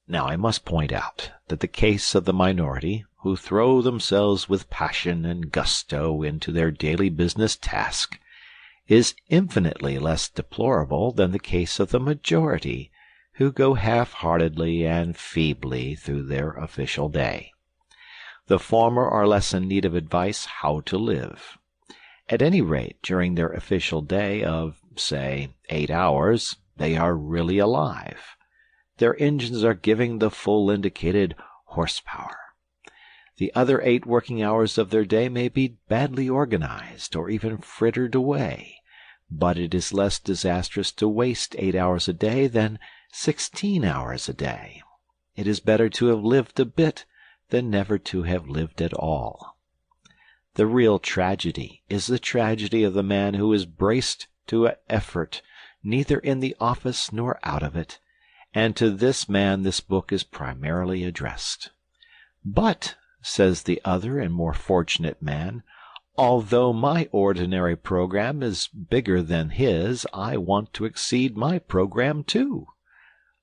Now I must point out that the case of the minority, who throw themselves with passion and gusto into their daily business task, is infinitely less deplorable than the case of the majority, who go half-heartedly and feebly through their official day. The former are less in need of advice how to live. At any rate, during their official day of, say, 8 hours, they are really alive. Their engines are giving the full indicated horsepower. The other 8 working hours of their day may be badly organized or even frittered away, but it is less disastrous to waste 8 hours a day than 16 hours a day. It is better to have lived a bit than never to have lived at all. The real tragedy is the tragedy of the man who is braced to effort neither in the office nor out of it, and to this man this book is primarily addressed. But, says the other and more fortunate man, although my ordinary program is bigger than his, I want to exceed my program too.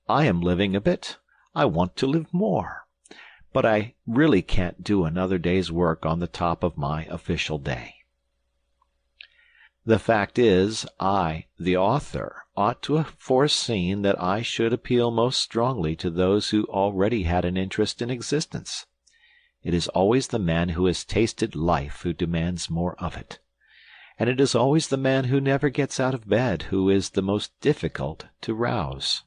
I am living a bit. I want to live more. But I really can't do another day's work on the top of my official day. The fact is, I, the author, ought to have foreseen that I should appeal most strongly to those who already had an interest in existence. It is always the man who has tasted life who demands more of it. And it is always the man who never gets out of bed who is the most difficult to rouse.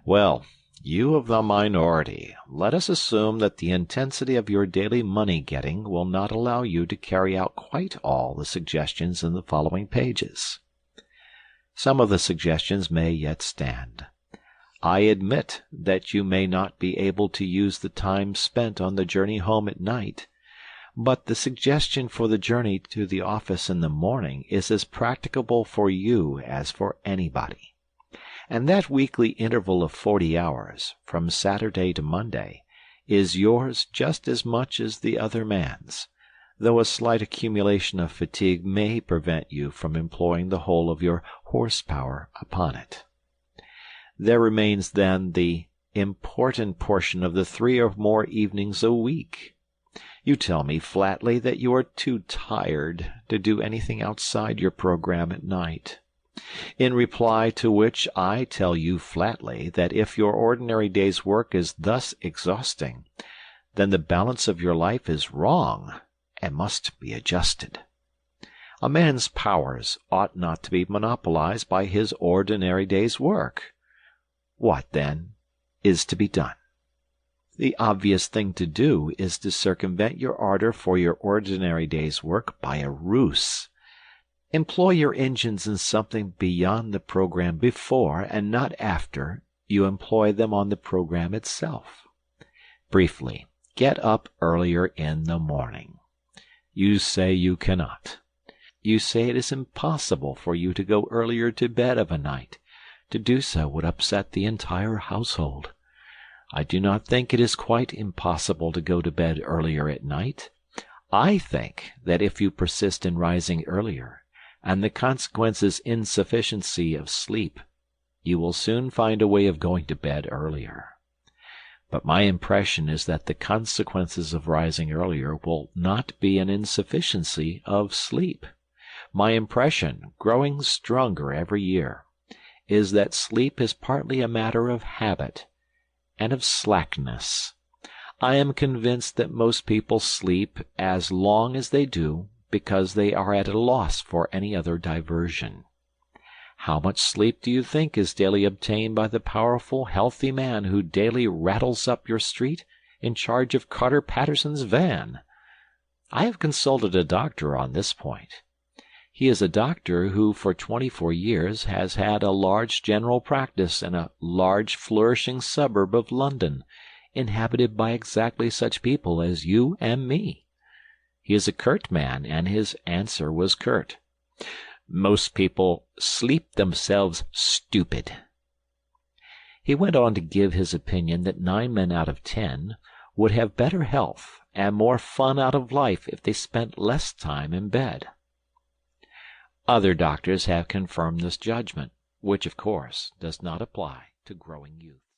Well, you of the minority, let us assume that the intensity of your daily money-getting will not allow you to carry out quite all the suggestions in the following pages. Some of the suggestions may yet stand. I admit that you may not be able to use the time spent on the journey home at night, but the suggestion for the journey to the office in the morning is as practicable for you as for anybody. And that weekly interval of 40 hours, from Saturday to Monday, is yours just as much as the other man's, though a slight accumulation of fatigue may prevent you from employing the whole of your horsepower upon it. There remains then the important portion of the 3 or more evenings a week. You tell me flatly that you are too tired to do anything outside your program at night. In reply to which I tell you flatly that if your ordinary day's work is thus exhausting, then the balance of your life is wrong and must be adjusted. A man's powers ought not to be monopolized by his ordinary day's work. What, then, is to be done? The obvious thing to do is to circumvent your ardor for your ordinary day's work by a ruse. Employ your engines in something beyond the program before, and not after, you employ them on the program itself. Briefly, get up earlier in the morning. You say you cannot. You say it is impossible for you to go earlier to bed of a night. To do so would upset the entire household. I do not think it is quite impossible to go to bed earlier at night. I think that if you persist in rising earlier, and the consequence is insufficiency of sleep, you will soon find a way of going to bed earlier. But my impression is that the consequences of rising earlier will not be an insufficiency of sleep. My impression, growing stronger every year, is that sleep is partly a matter of habit and of slackness. I am convinced that most people sleep as long as they do because they are at a loss for any other diversion. How much sleep do you think is daily obtained by the powerful, healthy man who daily rattles up your street in charge of Carter Patterson's van? I have consulted a doctor on this point. He is a doctor who for 24 years has had a large general practice in a large flourishing suburb of London, inhabited by exactly such people as you and me. He is a curt man, and his answer was curt. Most people sleep themselves stupid. He went on to give his opinion that 9 men out of 10 would have better health and more fun out of life if they spent less time in bed. Other doctors have confirmed this judgment, which, of course, does not apply to growing youth.